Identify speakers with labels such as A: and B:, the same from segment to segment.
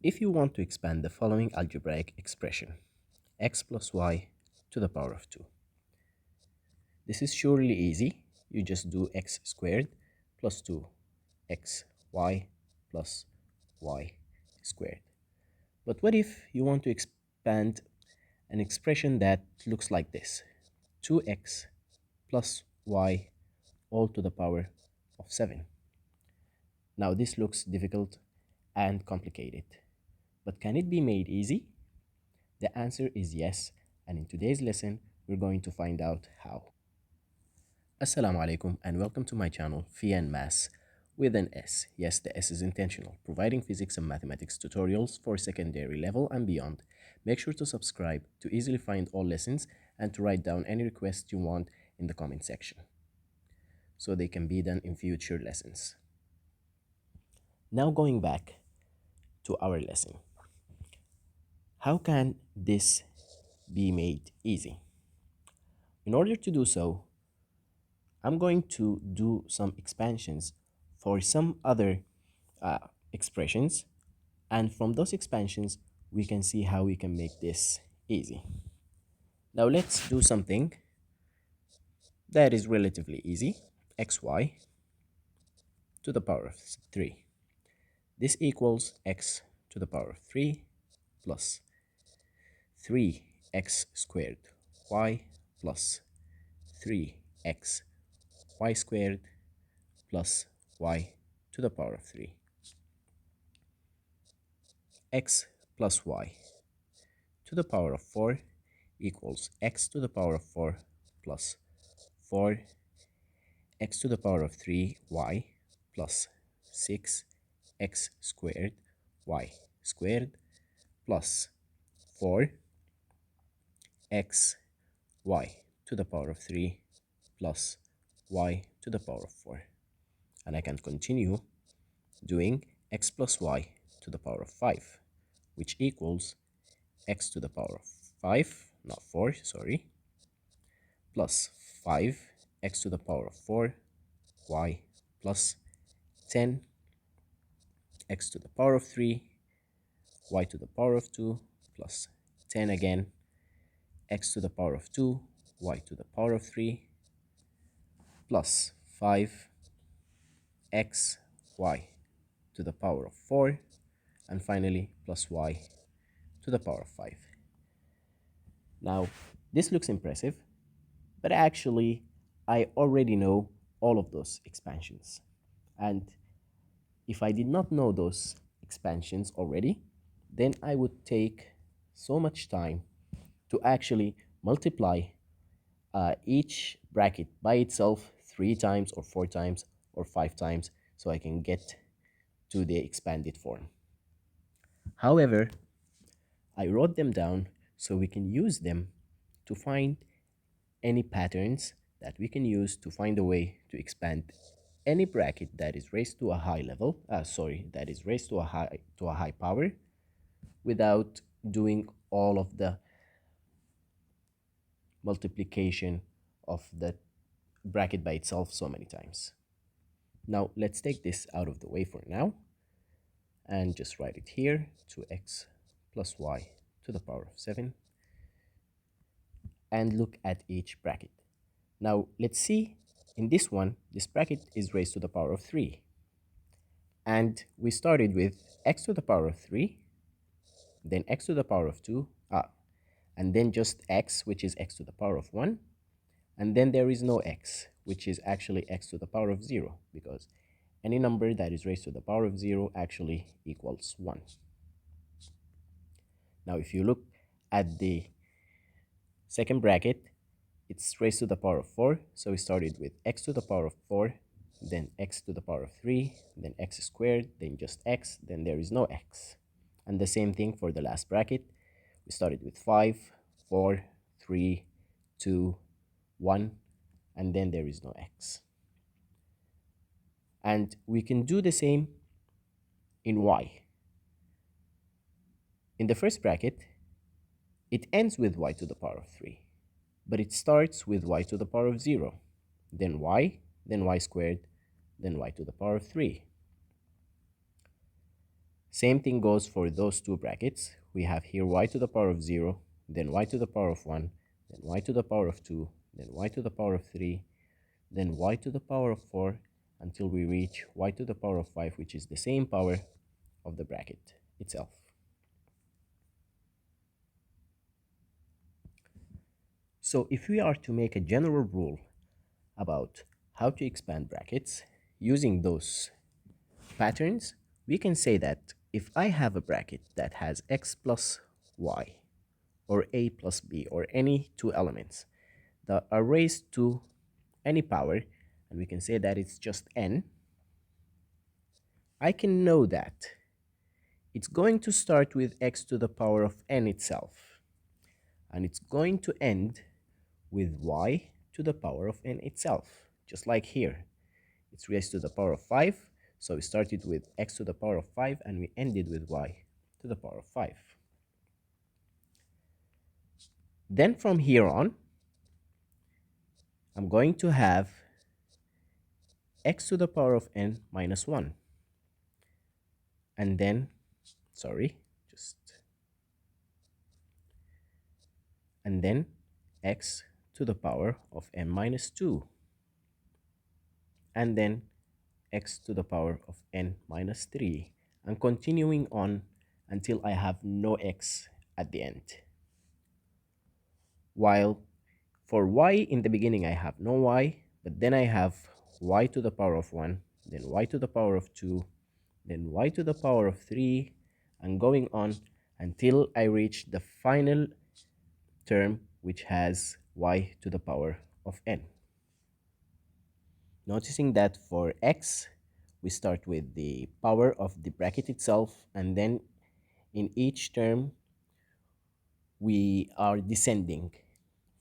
A: If you want to expand the following algebraic expression, x plus y to the power of 2, this is surely easy. You just do x squared plus 2xy plus y squared. But what if you want to expand an expression that looks like this? 2x plus y all to the power of 7. Now this looks difficult and complicated, but can it be made easy? The answer is yes, and in today's lesson, we're going to find out how. Assalamu alaikum and welcome to my channel, Fia and Maths with an S. Yes, the S is intentional, providing physics and mathematics tutorials for secondary level and beyond. Make sure to subscribe to easily find all lessons and to write down any requests you want in the comment section so they can be done in future lessons. Now going back to our lesson. How can this be made easy? In order to do so, I'm going to do some expansions for some other expressions, and from those expansions we can see how we can make this easy. Now let's do something that is relatively easy. Xy to the power of 3. This equals x to the power of 3 plus 3x squared y plus 3x y squared plus y to the power of 3. X plus y to the power of 4 equals x to the power of 4 plus 4 x to the power of 3y plus 6x squared y squared plus 4 x y to the power of 3 plus y to the power of 4. And I can continue doing x plus y to the power of 5, which equals x to the power of 5, not 4, sorry, plus 5x to the power of 4, y plus 10 x to the power of 3, y to the power of 2, plus 10 again, x to the power of 2, y to the power of 3, plus 5x y to the power of 4, and finally plus y to the power of 5. Now, this looks impressive, but actually, I already know all of those expansions. And if I did not know those expansions already, then I would take so much time to actually multiply each bracket by itself 3 times or 4 times or 5 times so I can get to the expanded form. However, I wrote them down so we can use them to find any patterns that we can use to find a way to expand any bracket that is raised to a high level, that is raised to a high power without doing all of the multiplication of the bracket by itself so many times. Now let's take this out of the way for now and just write it here, 2x plus y to the power of 7, and look at each bracket. Now let's see, in this one, this bracket is raised to the power of 3. And we started with x to the power of 3, then x to the power of 2, and then just x, which is x to the power of 1, and then there is no x, which is actually x to the power of 0, because any number that is raised to the power of 0 actually equals 1. Now if you look at the second bracket, it's raised to the power of 4, so we started with x to the power of 4, then x to the power of 3, then x squared, then just x, then there is no x. And the same thing for the last bracket. We started with 5, 4, 3, 2, 1, and then there is no x. And we can do the same in y. In the first bracket, it ends with y to the power of 3, but it starts with y to the power of 0, then y squared, then y to the power of 3. Same thing goes for those two brackets. We have here y to the power of 0, then y to the power of 1, then y to the power of 2, then y to the power of 3, then y to the power of 4, until we reach y to the power of 5, which is the same power of the bracket itself. So if we are to make a general rule about how to expand brackets using those patterns, we can say that if I have a bracket that has x plus y, or a plus b, or any two elements that are raised to any power, and we can say that it's just n, I can know that it's going to start with x to the power of n itself, and it's going to end with y to the power of n itself, just like here. It's raised to the power of 5, so we started with x to the power of 5, and we ended with y to the power of 5. Then from here on, I'm going to have x to the power of n minus 1. And then, and then x to the power of n minus 2. And then x to the power of n minus 3. And continuing on until I have no x at the end. While for y in the beginning I have no y, but then I have y to the power of 1, then y to the power of 2, then y to the power of 3, and going on until I reach the final term, which has y to the power of n. Noticing that for x, we start with the power of the bracket itself, and then in each term, we are descending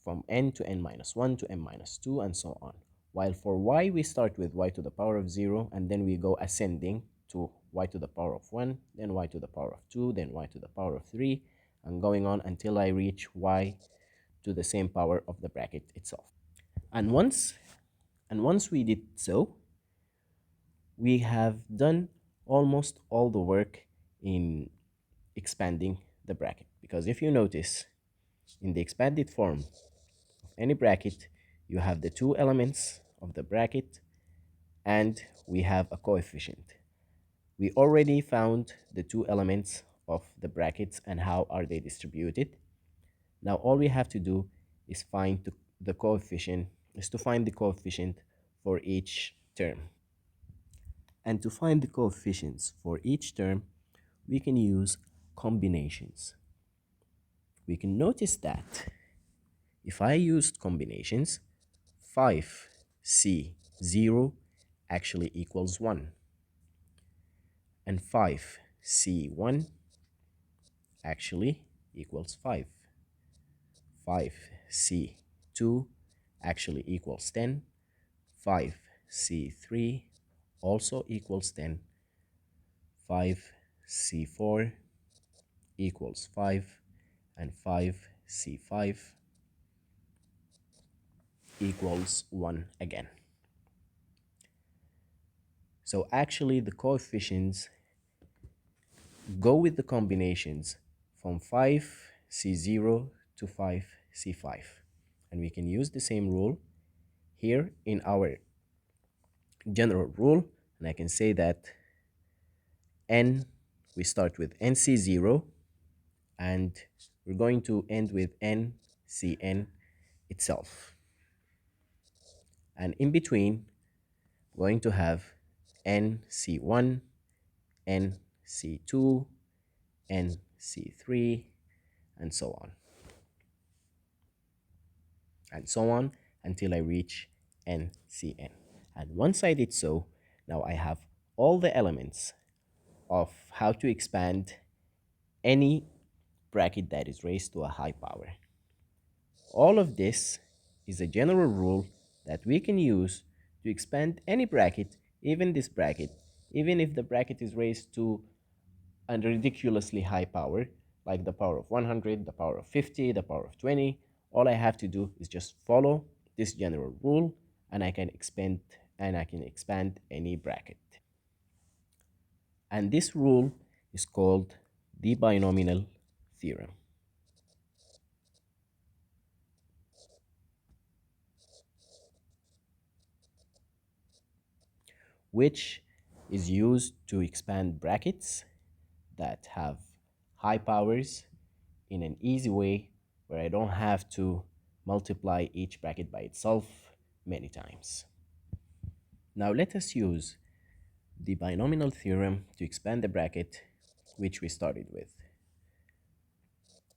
A: from n to n minus 1 to n minus 2, and so on. While for y, we start with y to the power of 0, and then we go ascending to y to the power of 1, then y to the power of 2, then y to the power of 3, and going on until I reach y to the same power of the bracket itself. And once we did so, we have done almost all the work in expanding the bracket. Because if you notice, in the expanded form of any bracket, you have the two elements of the bracket and we have a coefficient. We already found the two elements of the brackets and how are they distributed. Now all we have to do is find the coefficient, is to find the coefficient for each term. And to find the coefficients for each term, we can use combinations. We can notice that if I used combinations, 5c0 actually equals 1, and 5c1 actually equals 5. 5c2 actually equals 10. 5c3 also equals 10. 5c4 equals 5, and 5c5 equals 1 again. So actually the coefficients go with the combinations from 5c0 to 5c5. And we can use the same rule here in our general rule, and I can say that n, we start with nc0, and we're going to end with ncn itself. And in between, we're going to have nc1, nc2, nc3, and so on. And so on until I reach ncn. And once I did so, now I have all the elements of how to expand any bracket that is raised to a high power. All of this is a general rule that we can use to expand any bracket, even this bracket, even if the bracket is raised to a ridiculously high power, like the power of 100, the power of 50, the power of 20. All I have to do is just follow this general rule, and I can expand any bracket. And this rule is called the binomial theorem, which is used to expand brackets that have high powers in an easy way where I don't have to multiply each bracket by itself many times. Now let us use the binomial theorem to expand the bracket which we started with.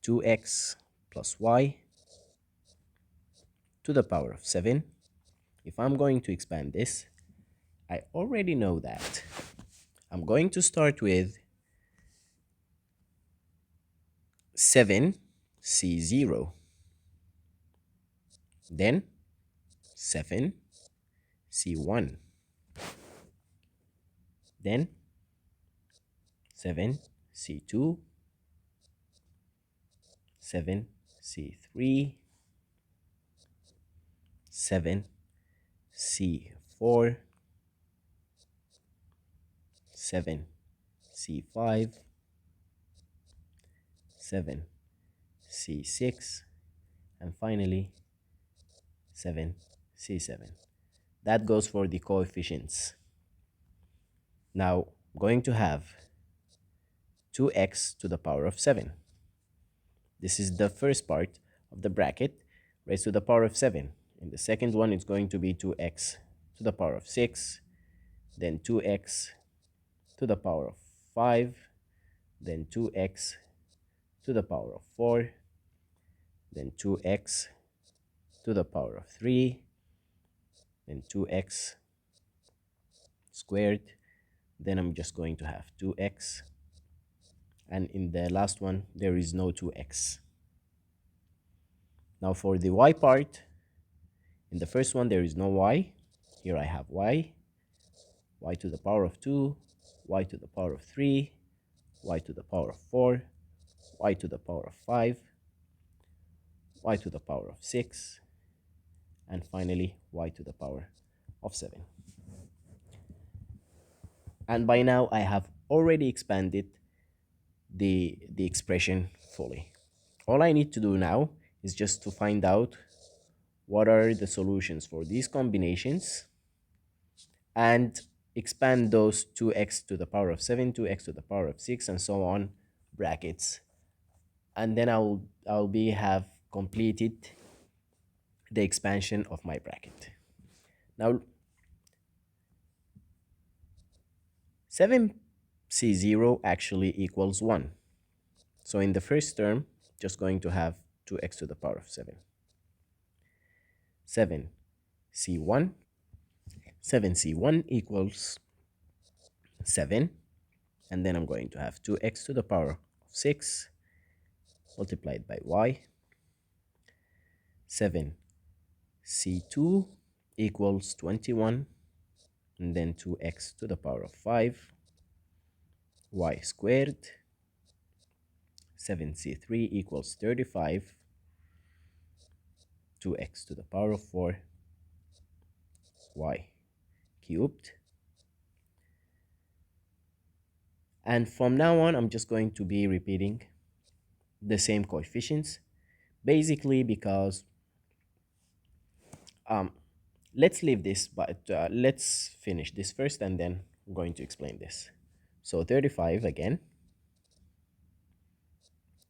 A: 2x plus y to the power of 7. If I'm going to expand this, I already know that I'm going to start with 7c0, then 7c1, then 7c2, 7c3, 7c4, 7c5, 7c6, and finally 7c7. That goes for the coefficients. Now I'm going to have 2x to the power of 7. This is the first part of the bracket raised to the power of 7. In the second one, it's going to be 2x to the power of 6, then 2x to the power of 5, then 2x to the power of 4, then 2x to the power of 3, then 2x squared, then I'm just going to have 2x, and in the last one there is no 2x. Now for the y part, in the first one there is no y. Here I have y to the power of 2, y to the power of 3, y to the power of 4, y to the power of 5, y to the power of 6, and finally y to the power of 7. And by now I have already expanded the expression fully. All I need to do now is just to find out what are the solutions for these combinations and expand those 2x to the power of 7, 2x to the power of 6, and so on brackets. And then I'll be have completed the expansion of my bracket. Now 7c0 actually equals 1. So in the first term, just going to have 2x to the power of 7. 7c1, 7c1 equals 7, and then I'm going to have 2x to the power of 6 multiplied by y. 7c2 equals 21, and then 2x to the power of 5, y squared. 7c3 equals 35, 2x to the power of 4, y cubed. And from now on, I'm just going to be repeating the same coefficients, basically because let's leave this, but let's finish this first, and then I'm going to explain this. So 35 again,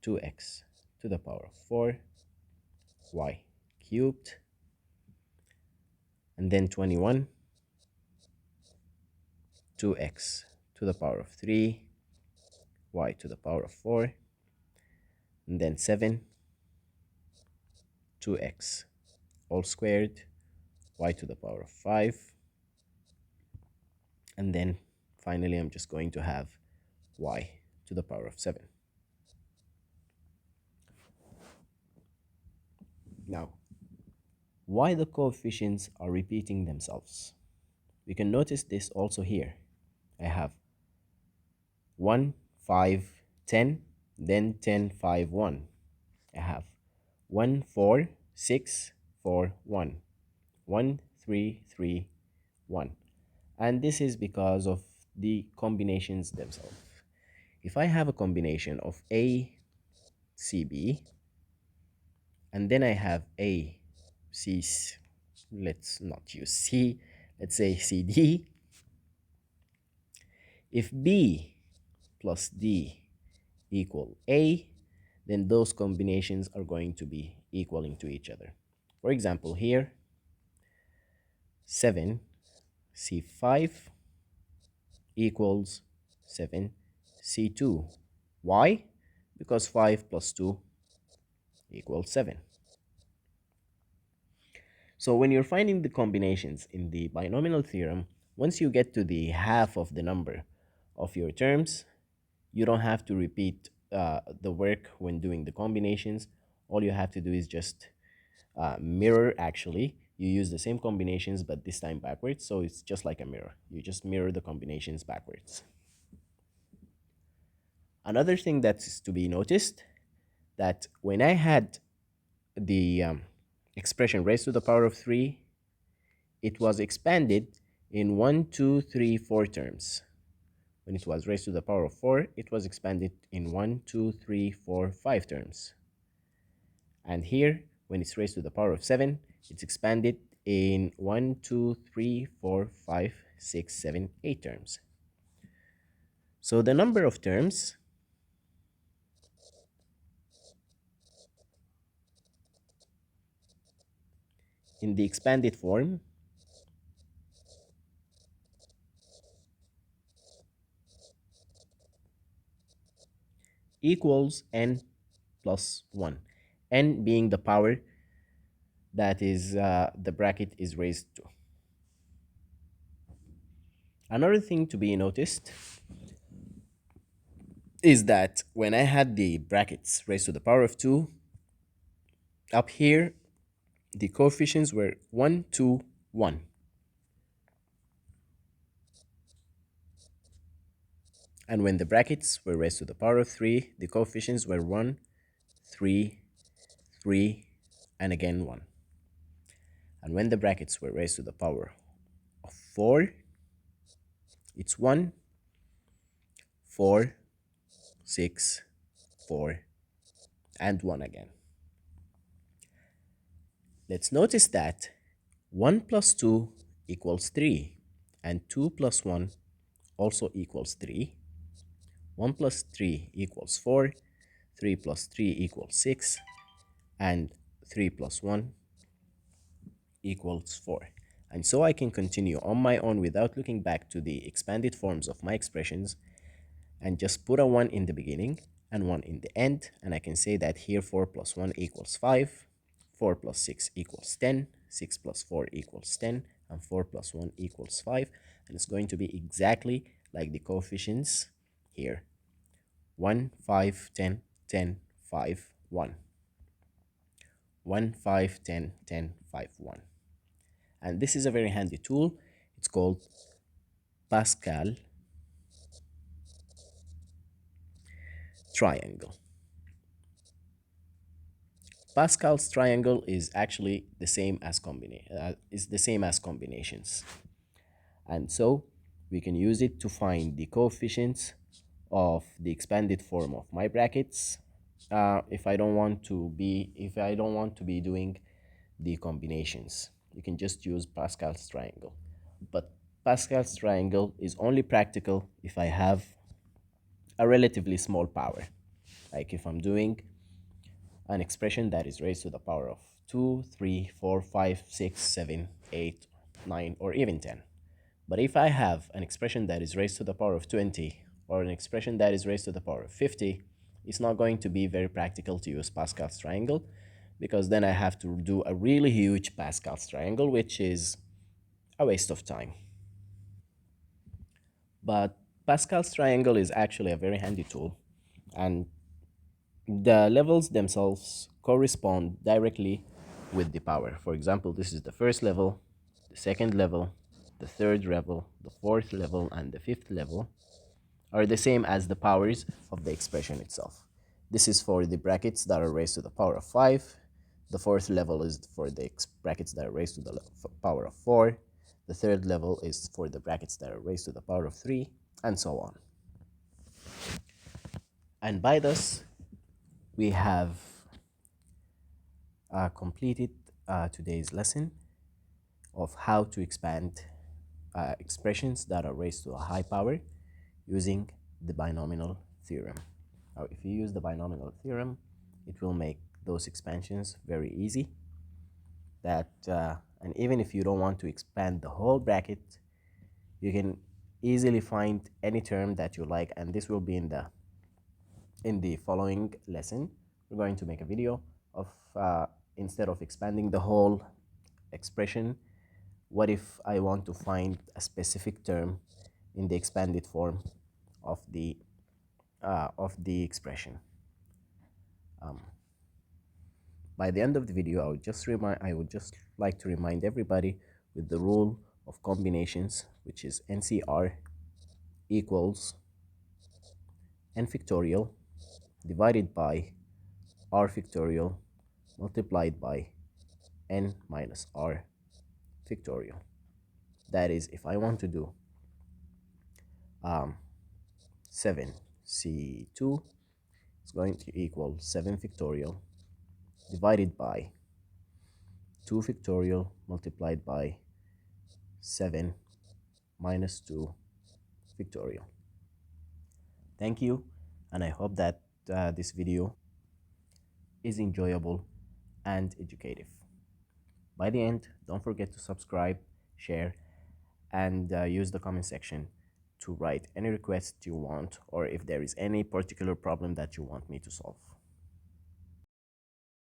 A: 2x to the power of 4, y cubed, and then 21, 2x to the power of 3, y to the power of 4, and then 7, 2x all squared, y to the power of 5, and then finally I'm just going to have y to the power of 7. Now, why the coefficients are repeating themselves? We can notice this also here. I have 1, 5, 10, then 10, 5, 1. I have 1, 4, 6, 4, 1, 1, 3, 3, 1. And this is because of the combinations themselves. if I have a combination of A, C, B, and then I have A, C, let's not use C, let's say C, D. If B plus D equal A, then those combinations are going to be equaling to each other. For example, here, 7C5 equals 7C2. Why? Because 5 plus 2 equals 7. So when you're finding the combinations in the binomial theorem, once you get to the half of the number of your terms, you don't have to repeat the work when doing the combinations. All you have to do is just mirror, actually. You use the same combinations, but this time backwards. So it's just like a mirror. You just mirror the combinations backwards. Another thing that's to be noticed, that when I had the expression raised to the power of 3, it was expanded in 1, 2, 3, 4 terms. When it was raised to the power of 4, it was expanded in 1, 2, 3, 4, 5 terms. And here, when it's raised to the power of 7, it's expanded in 1, 2, 3, 4, 5, 6, 7, 8 terms. So the number of terms in the expanded form equals n plus 1. N being the power that is the bracket is raised to. Another thing to be noticed is that when I had the brackets raised to the power of 2, up here, the coefficients were 1, 2, 1. And when the brackets were raised to the power of 3, the coefficients were 1, 3, 3, and again 1. And when the brackets were raised to the power of 4, it's 1, 4, 6, 4, and 1 again. Let's notice that 1 plus 2 equals 3, and 2 plus 1 also equals 3. 1 plus 3 equals 4, 3 plus 3 equals 6, and 3 plus 1 equals 4. And so I can continue on my own without looking back to the expanded forms of my expressions and just put a 1 in the beginning and 1 in the end. And I can say that here 4 plus 1 equals 5, 4 plus 6 equals 10, 6 plus 4 equals 10, and 4 plus 1 equals 5. And it's going to be exactly like the coefficients here. 1, 5, 10, 10, 5, 1. 1, 5, 10, 10, 5, 1. And this is a very handy tool. It's called Pascal triangle. Pascal's triangle is actually the same as combinations. And so we can use it to find the coefficients of the expanded form of my brackets if I don't want to be doing the combinations. You can just use Pascal's triangle. But Pascal's triangle is only practical if I have a relatively small power. Like if I'm doing an expression that is raised to the power of 2, 3, 4, 5, 6, 7, 8, 9, or even 10. But if I have an expression that is raised to the power of 20 or an expression that is raised to the power of 50, it's not going to be very practical to use Pascal's triangle, because then I have to do a really huge Pascal's triangle, which is a waste of time. But Pascal's triangle is actually a very handy tool, and the levels themselves correspond directly with the power. For example, this is the first level, the second level, the third level, the fourth level, and the fifth level are the same as the powers of the expression itself. This is for the brackets that are raised to the power of 5. The fourth level is for the brackets that are raised to the power of 4. The third level is for the brackets that are raised to the power of 3, and so on. And by this, we have completed today's lesson of how to expand expressions that are raised to a high power using the binomial theorem. Now, if you use the binomial theorem, it will make those expansions very easy. And even if you don't want to expand the whole bracket, you can easily find any term that you like, and this will be in the following lesson. We're going to make a video of instead of expanding the whole expression, what if I want to find a specific term in the expanded form of the expression. By the end of the video, I would just like to remind everybody with the rule of combinations, which is NCR equals n factorial divided by r factorial multiplied by n minus r factorial. That is, if I want to do 7c2 is going to equal 7 factorial divided by 2 factorial multiplied by 7 minus 2 factorial. Thank you, and I hope that this video is enjoyable and educative. By the end, don't forget to subscribe, share, and use the comment section to write any requests you want, or if there is any particular problem that you want me to solve.